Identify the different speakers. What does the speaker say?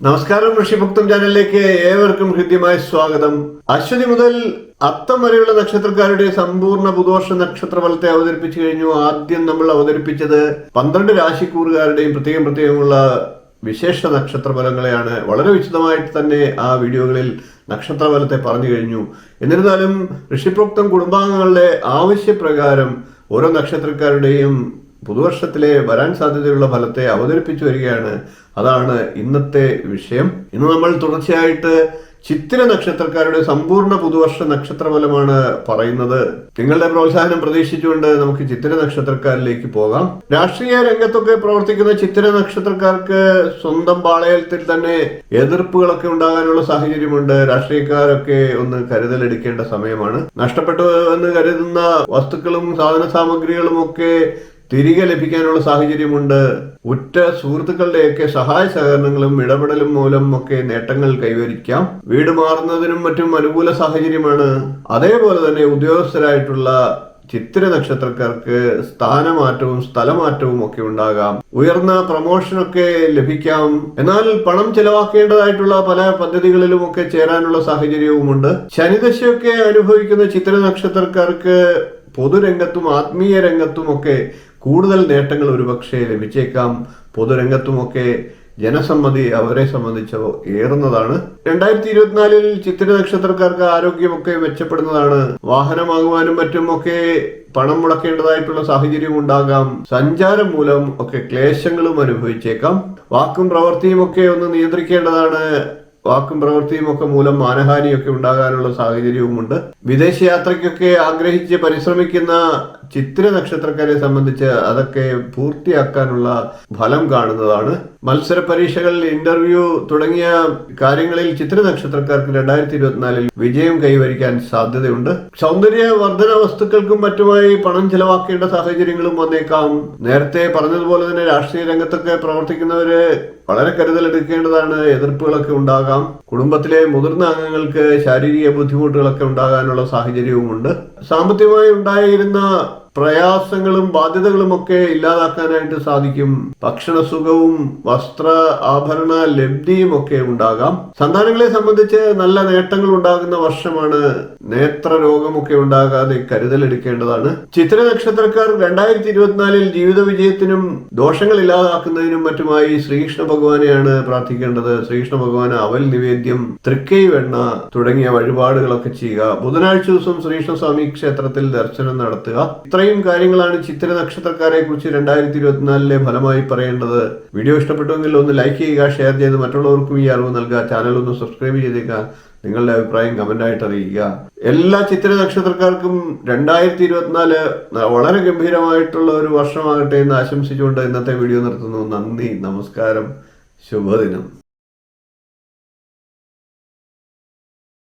Speaker 1: നമസ്കാരം, ഋഷിഭക്തം ചാനലിലേക്ക് ഏവർക്കും ഹൃദ്യമായ സ്വാഗതം. അശ്വതി മുതൽ അത്തം വരെയുള്ള നക്ഷത്രക്കാരുടെ സമ്പൂർണ്ണ പുതുവർഷ നക്ഷത്രഫലത്തെ അവതരിപ്പിച്ചു കഴിഞ്ഞു. ആദ്യം നമ്മൾ അവതരിപ്പിച്ചത് 12 രാശിക്കൂറുകാരുടെയും പ്രത്യേകമുള്ള വിശേഷ നക്ഷത്രഫലങ്ങളെയാണ്. വളരെ വിശദമായിട്ട് തന്നെ ആ വീഡിയോകളിൽ നക്ഷത്രഫലത്തെ പറഞ്ഞു കഴിഞ്ഞു. എന്നിരുന്നാലും ഋഷിപ്രോക്തം കുടുംബാംഗങ്ങളുടെ ആവശ്യപ്രകാരം ഓരോ നക്ഷത്രക്കാരുടെയും പുതുവർഷത്തിലെ വരാൻ സാധ്യതയുള്ള ഫലത്തെ അവതരിപ്പിച്ചു വരികയാണ്. അതാണ് ഇന്നത്തെ വിഷയം. ഇന്ന് നമ്മൾ തുടർച്ചയായിട്ട് ചിത്തിര നക്ഷത്രക്കാരുടെ സമ്പൂർണ്ണ പുതുവർഷ നക്ഷത്രഫലമാണ് പറയുന്നത്. നിങ്ങളുടെ പ്രോത്സാഹനം പ്രതീക്ഷിച്ചുകൊണ്ട് നമുക്ക് ചിത്തിര നക്ഷത്രക്കാരിലേക്ക് പോകാം. രാഷ്ട്രീയ രംഗത്തൊക്കെ പ്രവർത്തിക്കുന്ന ചിത്തിര നക്ഷത്രക്കാർക്ക് സ്വന്തം പാളയത്തിൽ തന്നെ എതിർപ്പുകളൊക്കെ ഉണ്ടാകാനുള്ള സാഹചര്യമുണ്ട്. രാഷ്ട്രീയക്കാരൊക്കെ ഒന്ന് കരുതലെടുക്കേണ്ട സമയമാണ്. നഷ്ടപ്പെട്ടു എന്ന് കരുതുന്ന വസ്തുക്കളും സാധന സാമഗ്രികളും ഒക്കെ തിരികെ ലഭിക്കാനുള്ള സാഹചര്യമുണ്ട്. ഉറ്റ സുഹൃത്തുക്കളുടെയൊക്കെ സഹായ സഹകരണങ്ങളും ഇടപെടലും മൂലം ഒക്കെ നേട്ടങ്ങൾ കൈവരിക്കാം. വീട് മാറുന്നതിനും മറ്റും അനുകൂല സാഹചര്യമാണ്. അതേപോലെ തന്നെ ഉദ്യോഗസ്ഥരായിട്ടുള്ള ചിത്തിര നക്ഷത്രക്കാർക്ക് സ്ഥാനമാറ്റവും സ്ഥലമാറ്റവും ഒക്കെ ഉണ്ടാകാം. ഉയർന്ന പ്രമോഷനൊക്കെ ലഭിക്കാം. എന്നാൽ പണം ചെലവാക്കേണ്ടതായിട്ടുള്ള പല പദ്ധതികളിലും ഒക്കെ ചേരാനുള്ള സാഹചര്യവുമുണ്ട്. ശനിദശയൊക്കെ അനുഭവിക്കുന്ന ചിത്തിര നക്ഷത്രക്കാർക്ക് പൊതുരംഗത്തും ആത്മീയ രംഗത്തും ഒക്കെ കൂടുതൽ നേട്ടങ്ങൾ ഒരുപക്ഷെ ലഭിച്ചേക്കാം. പൊതുരംഗത്തുമൊക്കെ ജനസമ്മതി അവരെ സംബന്ധിച്ച് ഏറുന്നതാണ്. 2024 ചിത്തിര നക്ഷത്രക്കാർക്ക് ആരോഗ്യമൊക്കെ മെച്ചപ്പെടുന്നതാണ്. വാഹനമാകുവാനും മറ്റുമൊക്കെ പണം മുടക്കേണ്ടതായിട്ടുള്ള സാഹചര്യം ഉണ്ടാകാം. സഞ്ചാരം മൂലം ഒക്കെ ക്ലേശങ്ങളും അനുഭവിച്ചേക്കാം. വാക്കും പ്രവൃത്തിയും ഒക്കെ ഒന്ന് നിയന്ത്രിക്കേണ്ടതാണ്. വാക്കും പ്രവൃത്തിയും ഒക്കെ മൂലം മാനഹാനിയൊക്കെ ഉണ്ടാകാനുള്ള സാഹചര്യവുമുണ്ട്. വിദേശയാത്രയ്ക്കൊക്കെ ആഗ്രഹിച്ച് പരിശ്രമിക്കുന്ന ചിത്തിര നക്ഷത്രക്കാരെ സംബന്ധിച്ച് അതൊക്കെ പൂർത്തിയാക്കാനുള്ള ഫലം കാണുന്നതാണ്. മത്സര പരീക്ഷകൾ, ഇന്റർവ്യൂ തുടങ്ങിയ കാര്യങ്ങളിൽ ചിത്തിര നക്ഷത്രക്കാർക്ക് 2024 വിജയം കൈവരിക്കാൻ സാധ്യതയുണ്ട്. സൗന്ദര്യവർദ്ധന വസ്തുക്കൾക്കും മറ്റുമായി പണം ചെലവാക്കേണ്ട സാഹചര്യങ്ങളും വന്നേക്കാം. നേരത്തെ പറഞ്ഞതുപോലെ തന്നെ രാഷ്ട്രീയ രംഗത്തൊക്കെ പ്രവർത്തിക്കുന്നവര് വളരെ കരുതലെടുക്കേണ്ടതാണ്. എതിർപ്പുകളൊക്കെ ഉണ്ടാകാം. കുടുംബത്തിലെ മുതിർന്ന അംഗങ്ങൾക്ക് ശാരീരിക ബുദ്ധിമുട്ടുകളൊക്കെ ഉണ്ടാകാനുള്ള സാഹചര്യവുമുണ്ട്. സാമ്പത്തികമായി ഉണ്ടായിരുന്ന പ്രയാസങ്ങളും ബാധ്യതകളും ഒക്കെ ഇല്ലാതാക്കാനായിട്ട് സാധിക്കും. ഭക്ഷണസുഖവും വസ്ത്ര ആഭരണ ലബ്ധിയും ഒക്കെ ഉണ്ടാകാം. സന്താനങ്ങളെ സംബന്ധിച്ച് നല്ല നേട്ടങ്ങൾ ഉണ്ടാകുന്ന വർഷമാണ്. നേത്ര രോഗമൊക്കെ ഉണ്ടാകാതെ കരുതലെടുക്കേണ്ടതാണ്. ചിത്തിര നക്ഷത്രക്കാർ 2024 ജീവിത വിജയത്തിനും ദോഷങ്ങൾ ഇല്ലാതാക്കുന്നതിനും മറ്റുമായി ശ്രീകൃഷ്ണ ഭഗവാനെയാണ് പ്രാർത്ഥിക്കേണ്ടത്. ശ്രീകൃഷ്ണ ഭഗവാന് അവൽ നിവേദ്യം, തൃക്കൈ വെണ്ണ തുടങ്ങിയ വഴിപാടുകളൊക്കെ ചെയ്യുക. ബുധനാഴ്ച ദിവസം ശ്രീകൃഷ്ണസ്വാമി ക്ഷേത്രത്തിൽ ദർശനം നടത്തുക. ഇത്രയും കാര്യങ്ങളാണ് ചിത്തിര നക്ഷത്രക്കാരെ കുറിച്ച് 2024 ഫലമായി പറയേണ്ടത്. വീഡിയോ ഇഷ്ടപ്പെട്ടുവെങ്കിൽ ഒന്ന് ലൈക്ക് ചെയ്യുക, ഷെയർ ചെയ്ത് മറ്റുള്ളവർക്കും ഈ അറിവ് നൽകുക. ചാനൽ ഒന്ന് സബ്സ്ക്രൈബ് ചെയ്തേക്കുക. നിങ്ങളുടെ അഭിപ്രായം കമന്റായിട്ട് അറിയിക്കുക. എല്ലാ ചിത്തിര നക്ഷത്രക്കാർക്കും 2024 വളരെ ഗംഭീരമായിട്ടുള്ള ഒരു വർഷമാകട്ടെ എന്ന് ആശംസിച്ചുകൊണ്ട് ഇന്നത്തെ വീഡിയോ നിർത്തുന്നു. നന്ദി, നമസ്കാരം, ശുഭദിനം.